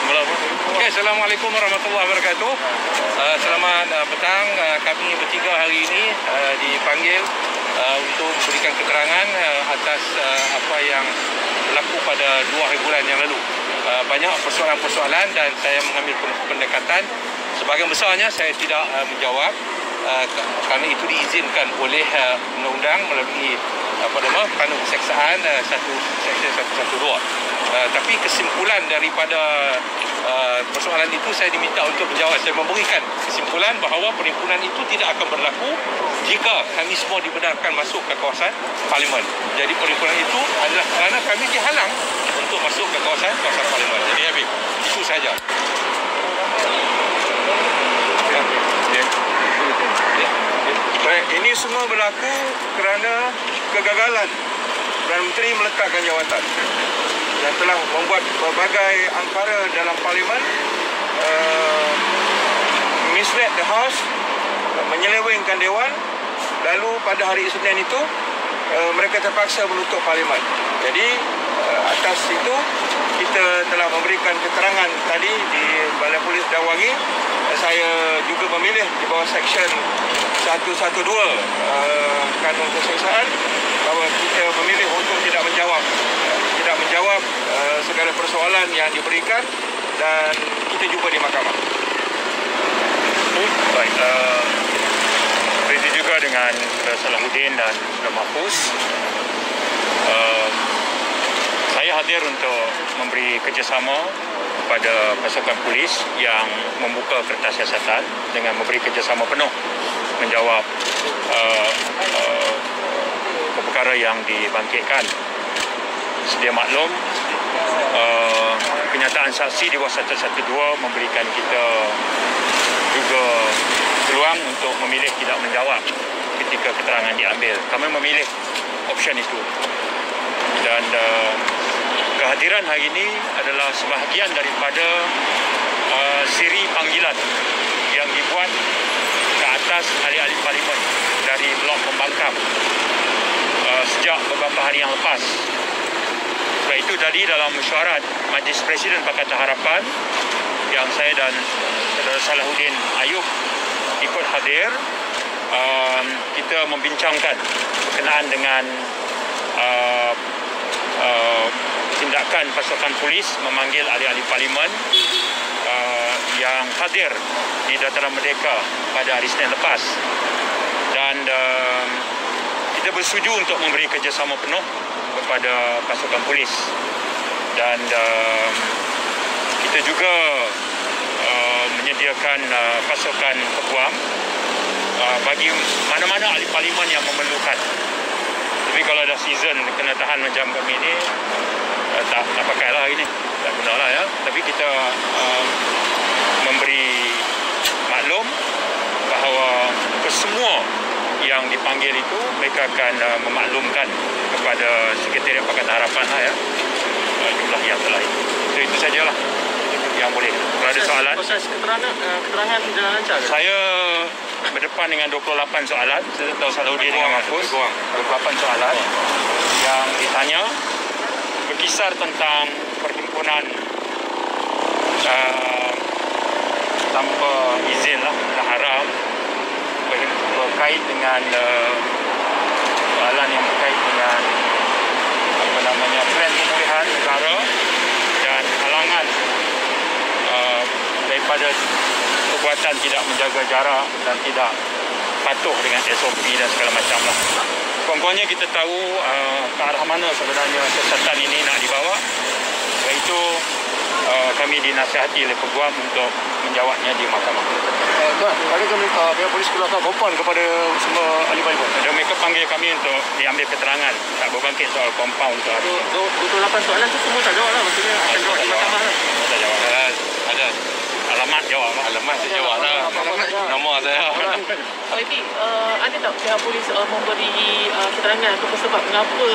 Okay, Assalamualaikum warahmatullahi wabarakatuh. Selamat petang. Kami bertiga hari ini dipanggil untuk memberikan keterangan atas apa yang berlaku pada 2 hari bulan yang lalu. Banyak persoalan-persoalan dan saya mengambil pendekatan. Sebahagian besarnya saya tidak menjawab kerana itu diizinkan oleh undang-undang melalui kanun keseksaan Seksyen 112. Tapi kesimpulan daripada persoalan itu saya diminta untuk menjawab. Saya memberikan kesimpulan bahawa perhimpunan itu tidak akan berlaku jika kami semua dibenarkan masuk ke kawasan Parlimen. Jadi perhimpunan itu adalah kerana kami dihalang untuk masuk ke kawasan Parlimen. Jadi Habib, itu saja. Baik, ini semua berlaku kerana kegagalan Perdana Menteri meletakkan jawatan dan telah membuat berbagai angkara dalam Parlimen, mislead the House, menyelewengkan Dewan. Lalu pada hari Isnin itu mereka terpaksa menutup Parlimen. Jadi atas itu kita telah memberikan keterangan tadi di Balai Polis Dawangi. Saya juga memilih di bawah Seksyen 112 Kanun Keseksaan bahawa kita memilih untuk tidak menjawab segala persoalan yang diberikan dan kita jumpa di mahkamah. Baik, begitu juga dengan Salahuddin dan Mahfuz. Saya hadir untuk memberi kerjasama kepada pasukan polis yang membuka kertas siasatan dengan memberi kerjasama penuh menjawab perkara yang dibangkitkan. Sedia maklum, kenyataan saksi di bawah 112 memberikan kita juga peluang untuk memilih tidak menjawab ketika keterangan diambil. Kami memilih opsi itu. Dan kehadiran hari ini adalah sebahagian daripada siri panggilan yang dibuat ke atas ahli-ahli Parlimen dari blok pembangkang sejak beberapa hari yang lepas. Sebab itu tadi dalam mesyuarat Majlis Presiden Pakatan Harapan yang saya dan Saudara Salahuddin Ayub ikut hadir, kita membincangkan berkenaan dengan tindakan pasukan polis memanggil ahli-ahli Parlimen yang hadir di Dataran Merdeka pada hari Isnin lepas. Dan kita bersetuju untuk memberi kerjasama penuh kepada pasukan polis. Dan kita juga menyediakan pasukan peguam bagi mana-mana ahli Parlimen yang memerlukan. Tapi kalau ada season kena tahan macam kami ni, tak pakailah hari ni, tak gunalah ya. Tapi kita memberi maklum bahawa kesemua yang dipanggil itu mereka akan memaklumkan kepada Sekretariat Pakatan Harapan lah ya, jumlah yang telah itu. So, itu sajalah yang boleh. Kalau ada soalan. Proses keterangan jalan lancar. Saya berdepan dengan 28 soalan. Saya tahu Salahuddin dengan Mahfuz. 28 soalan yang ditanya berkisar tentang perhimpunan tanpa izin lah, haram, berkait dengan soalan yang berkait dengan plan pemulihan negara dan halangan daripada perbuatan tidak menjaga jarak dan tidak patuh dengan SOP dan segala macam lah. Kurang-kurangnya kita tahu ke arah mana sebenarnya siasatan ini nak dibawa. Sebab itu kami dinasihati oleh peguam untuk menjawabnya di mahkamah. Tuan, adakah pihak polis keluarkan kompon kepada semua ahli Parlimen? Mereka panggil kami untuk diambil keterangan, tak berbangkit soal kompaun ke hari. 28 soalan tu semua tak jawab lah, maksudnya akan jawab di mahkamah lah. Tak jawab. Ada alamat jawab lah. Alamat saya jawab lah. Nama saya. Jadi, ada tak pihak polis memberi keterangan atau sebab mengapa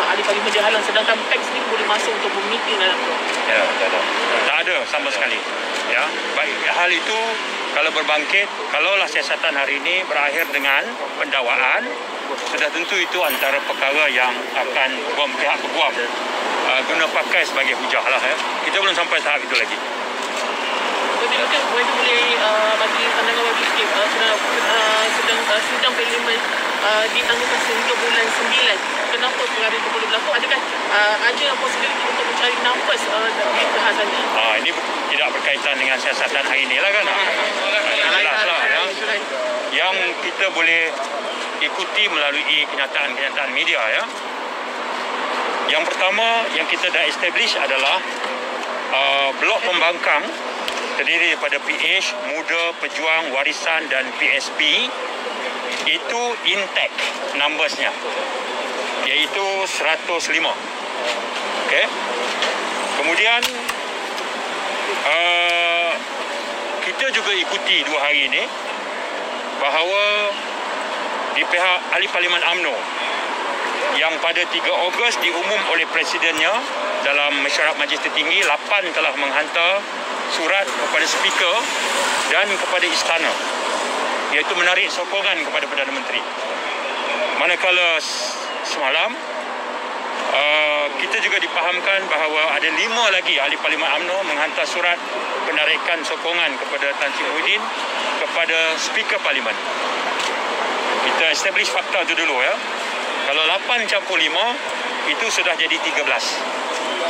ahli Parlimen dihalang sedangkan PEX ni boleh masuk untuk meeting dalam tu? Ya, tak ada sama sekali. Ya, baik, hal itu kalau berbangkit, kalaulah siasatan hari ini berakhir dengan pendakwaan, sudah tentu itu antara perkara yang akan pihak peguam guna pakai sebagai hujah lah ya. Kita belum sampai tahap itu lagi. mungkin boleh bagi pandangan bagi sikit sidang parlimen ditangguhkan sehingga bulan 9. Kenapa perkara itu perlu berlaku? Adakah ada possibility untuk mencari nafas di bahasan ini? Ini tidak berkaitan dengan siasatan hari ini lah kan. Jelaslah ya. Yang kita boleh ikuti melalui kenyataan-kenyataan media ya. Yang pertama yang kita dah establish adalah blok pembangkang terdiri daripada PH, Muda, Pejuang, Warisan dan PSP itu intact numbersnya, iaitu 105. Okey. Kemudian kita juga ikuti 2 hari ini bahawa di pihak Ahli Parlimen UMNO yang pada 3 Ogos diumum oleh Presidennya dalam mesyuarat Majlis Tertinggi, 8 telah menghantar surat kepada Speaker dan kepada Istana, iaitu menarik sokongan kepada Perdana Menteri. Manakala semalam kita juga dipahamkan bahawa ada 5 lagi Ahli Parlimen UMNO menghantar surat penarikan sokongan kepada Tan Sri Muhyiddin kepada Speaker Parlimen. Kita establish fakta itu dulu ya. Kalau 8 campur 5 itu sudah jadi 13.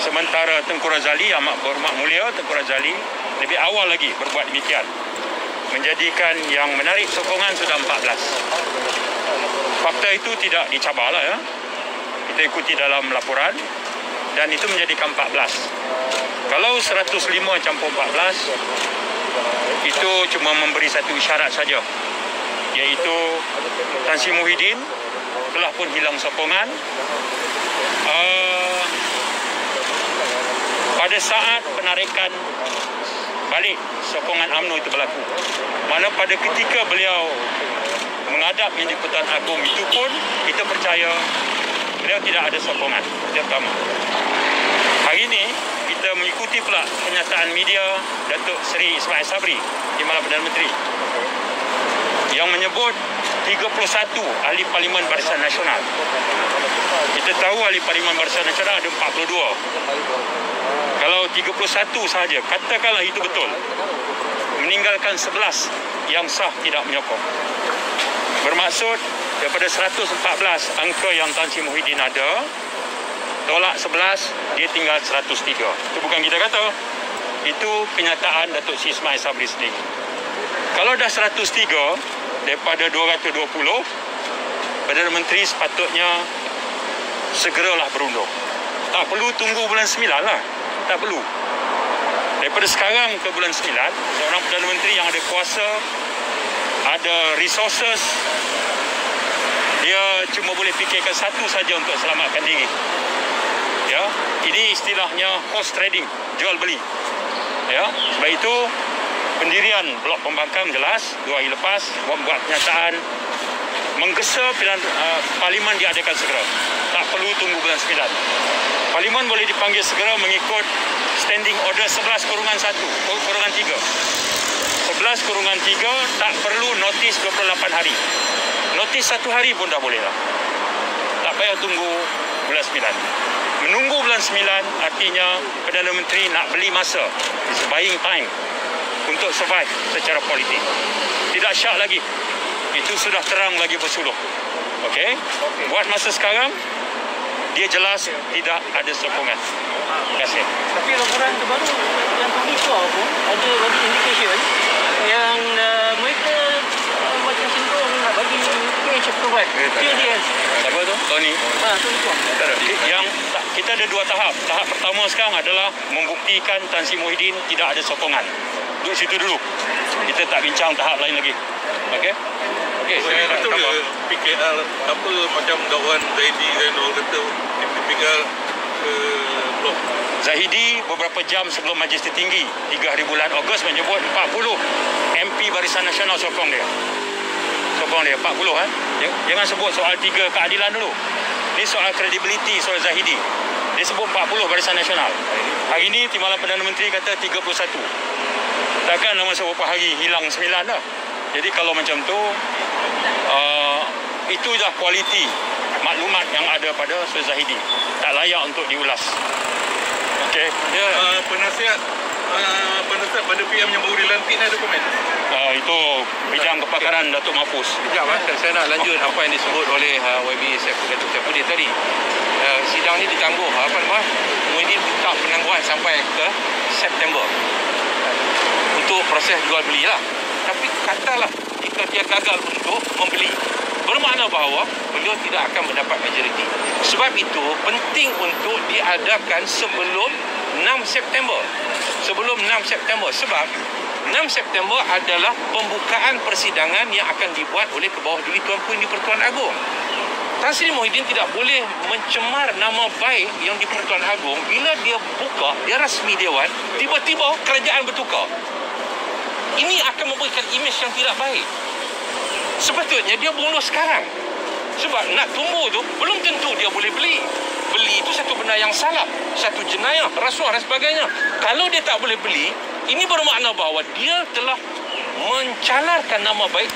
Sementara Tengku Razali, Amat Berhormat Mulia Tengku Razali lebih awal lagi berbuat demikian, menjadikan yang menarik sokongan sudah 14. Fakta itu tidak dicabarlah ya. Kita ikuti dalam laporan dan itu menjadikan 14. Kalau 105 campur 14 itu cuma memberi satu isyarat saja, iaitu Tan Sri Muhyiddin telah pun hilang sokongan. Pada saat penarikan balik sokongan UMNO itu berlaku, mana pada ketika beliau menghadap Yang di-Pertuan Agong itu pun kita percaya beliau tidak ada sokongan. Yang pertama. Hari ini kita mengikuti pula kenyataan media Datuk Seri Ismail Sabri, Timbalan Perdana Menteri, yang menyebut 31 Ahli Parlimen Barisan Nasional. Kita tahu Ahli Parlimen Barisan Nasional ada 42. Kalau 31 sahaja, katakanlah itu betul, meninggalkan 11 yang sah tidak menyokong. Bermaksud daripada 114 angka yang Tan Sri Muhyiddin ada, tolak 11, dia tinggal 103. Itu bukan kita kata, itu kenyataan Datuk Seri Ismail Sabri sendiri. Kalau dah 103 daripada 220, Perdana Menteri sepatutnya segeralah berundur. Tak perlu tunggu bulan 9 lah. Tak perlu. Daripada sekarang ke bulan 9, seorang Perdana Menteri yang ada kuasa, ada resources, dia cuma boleh fikirkan satu saja untuk selamatkan diri. Ya, ini istilahnya horse trading, jual beli. Ya, sebab itu pendirian blok pembangkang jelas 2 hari lepas membuat kenyataan menggesa parlimen diadakan segera. Tak perlu tunggu bulan 9. Parlimen boleh dipanggil segera mengikut standing order 11/1/3. 11/3 tak perlu notis 28 hari. Notis 1 hari pun dah boleh lah. Tak payah tunggu bulan 9. Menunggu bulan 9 artinya Perdana Menteri nak beli masa. It's buying time untuk survive secara politik. Tidak syak lagi. Itu sudah terang lagi bersuluh. Okey? Buat masa sekarang, dia jelas tidak ada sokongan. Terima kasih. Tapi laporan terbaru yang kami keluar pun ada bagi indication yang mereka macam cenderung nak bagi PH approval. PDS. Siapa tu? Tony. Tony keluar. Yang kita ada 2 tahap. Tahap pertama sekarang adalah membuktikan Tan Sri Muhyiddin tidak ada sokongan. Duduk situ dulu. Kita tak bincang tahap lain lagi. Okey? Okey, saya nak betul tambah. PKR apa macam dakwaan Zaidi dan orang kata PKR blok. Zahidi beberapa jam sebelum Majlis Tertinggi 3 hari bulan Ogos menyebut 40 MP Barisan Nasional sokong dia. Sokong dia 40 kan. Jangan sebut soal 3 keadilan dulu. Ini soal kredibiliti soal Zahidi. Dia sebut 40 Barisan Nasional. Hari ini Timbalan Perdana Menteri kata 31. Takkan dalam masa beberapa hari hilang 9 dah. Jadi kalau macam tu itu dah kualiti maklumat yang ada pada Zahidi. Tak layak untuk diulas. Okey. Ya, penasihat pada PM yang baru dilantik ni ada komen? Itu bidang kepakaran Datuk Mahfuz. Sekejap, saya nak lanjut apa yang disebut oleh YB Datuk Saifuddin tadi. Sidang ni ditangguh. Muhyiddin minta penangguhan sampai ke September untuk proses jual beli lah. Tapi katalah jika dia gagal untuk membeli, bermakna bahawa beliau tidak akan mendapat majoriti. Sebab itu penting untuk diadakan sebelum 6 September. Sebelum 6 September. Sebab 6 September adalah pembukaan persidangan yang akan dibuat oleh Kebawah Duli Tuan Ku di Pertuan Agong. Tan Sri Muhyiddin tidak boleh mencemar nama baik yang di Pertuan Agong. Bila dia buka, dia rasmi Dewan, tiba-tiba kerajaan bertukar. Ini akan memberikan imej yang tidak baik. Sepatutnya dia bunuh sekarang. Sebab nak tumbuh tu belum tentu dia boleh beli. Beli itu satu benda yang salah, satu jenayah, rasuah dan sebagainya. Kalau dia tak boleh beli, ini bermakna bahawa dia telah mencalarkan nama baik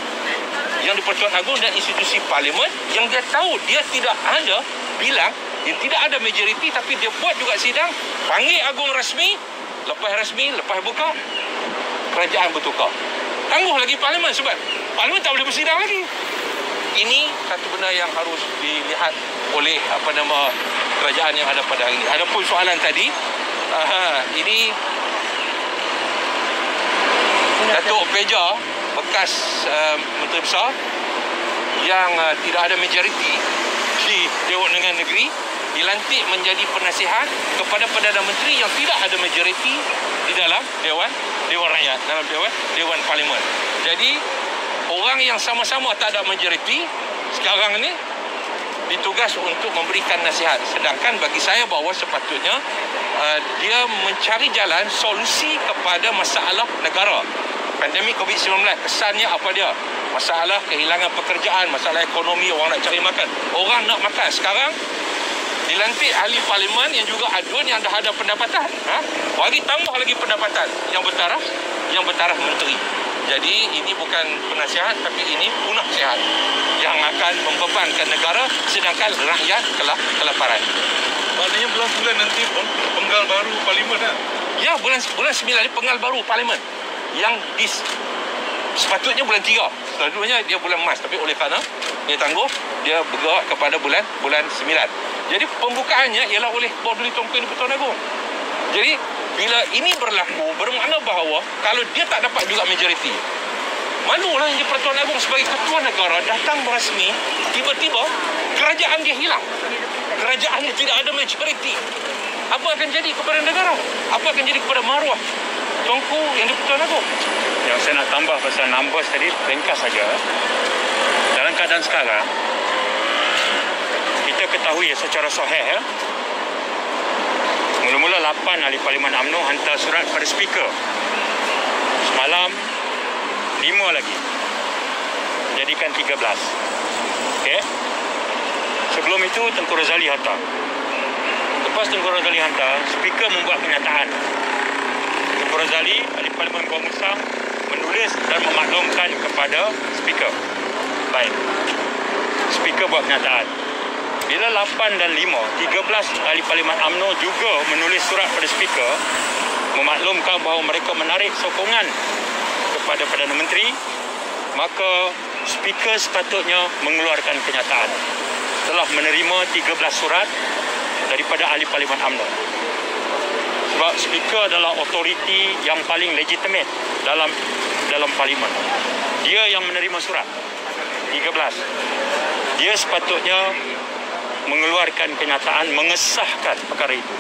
yang di Pertuan Agong dan institusi parlimen yang dia tahu dia tidak ada bilang, dia tidak ada majoriti, tapi dia buat juga sidang, panggil Agong rasmi, lepas buka, kerajaan bertukar. Tangguh lagi parlimen sebab parlimen tak boleh bersidang lagi. Ini satu benda yang harus dilihat oleh kerajaan yang ada pada hari ini. Ada pun soalan tadi, ini Datuk Peja, bekas Menteri Besar yang tidak ada majoriti di Dewan Undangan Negeri, dilantik menjadi penasihat kepada Perdana Menteri yang tidak ada majoriti di dalam Dewan Rakyat, dalam Dewan Parlimen. Jadi orang yang sama-sama tak ada majoriti sekarang ni ditugas untuk memberikan nasihat. Sedangkan bagi saya bahawa sepatutnya dia mencari jalan solusi kepada masalah negara. Pandemik COVID-19, kesannya apa dia? Masalah kehilangan pekerjaan, masalah ekonomi, orang nak cari makan. Orang nak makan. Sekarang dilantik ahli parlimen yang juga adun, yang dah ada pendapatan. Bagi tambah lagi pendapatan yang bertaraf menteri. Jadi ini bukan penasihat, tapi ini punah sihat yang akan membebankan negara sedangkan rakyat kelaparan. Maknanya bulan 9 nanti penggal baru parlimen kan? Ya, bulan 9 ni penggal baru parlimen yang sepatutnya bulan 3. Selalunya dia bulan Mac, tapi oleh kerana dia tangguh, dia bergerak kepada bulan 9. Jadi pembukaannya ialah oleh Bawah Duli Tuan Ku di Pertuan Agong. Jadi bila ini berlaku, bermakna bahawa kalau dia tak dapat juga majoriti, malulah yang di Pertuan Agong sebagai ketua negara datang berasmi, tiba-tiba kerajaan dia hilang. Kerajaan dia tidak ada majoriti. Apa akan jadi kepada negara? Apa akan jadi kepada maruah Tuan Ku yang di Pertuan Agong? Yang saya nak tambah pasal numbers tadi, ringkas saja. Dalam keadaan sekarang, kita ketahui secara sahih, mula-mula 8 ahli Parlimen UMNO hantar surat pada speaker. Semalam 5 lagi. Jadikan 13. Okey. Sebelum itu Tengku Razali hantar. Lepas Tengku Razali hantar, speaker membuat kenyataan. Tengku Razali, ahli Parlimen Bawah Musang, menulis dan memaklumkan kepada speaker. Baik. Speaker buat kenyataan. Bila 8 dan 5, 13 ahli Parlimen UMNO juga menulis surat pada speaker memaklumkan bahawa mereka menarik sokongan kepada Perdana Menteri, maka speaker sepatutnya mengeluarkan kenyataan telah menerima 13 surat daripada ahli Parlimen UMNO. Sebab speaker adalah otoriti yang paling legitimate dalam parlimen. Dia yang menerima surat 13. Dia sepatutnya mengeluarkan kenyataan, mengesahkan perkara itu.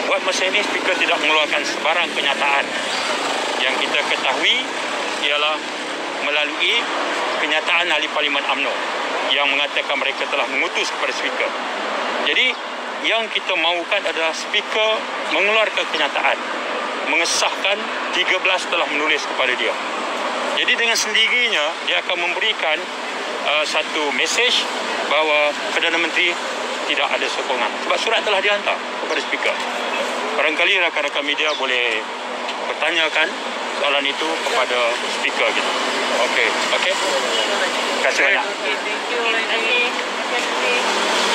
Buat masa ini, speaker tidak mengeluarkan sebarang kenyataan. Yang kita ketahui ialah melalui kenyataan ahli Parlimen UMNO yang mengatakan mereka telah mengutus kepada speaker. Jadi, yang kita mahukan adalah speaker mengeluarkan kenyataan, mengesahkan 13 telah menulis kepada dia. Jadi dengan sendirinya, dia akan memberikan satu mesej bahawa Perdana Menteri tidak ada sokongan. Sebab surat telah dihantar kepada speaker. Barangkali rakan-rakan media boleh bertanyakan soalan itu kepada speaker kita. Okey. Terima kasih banyak. Thank you.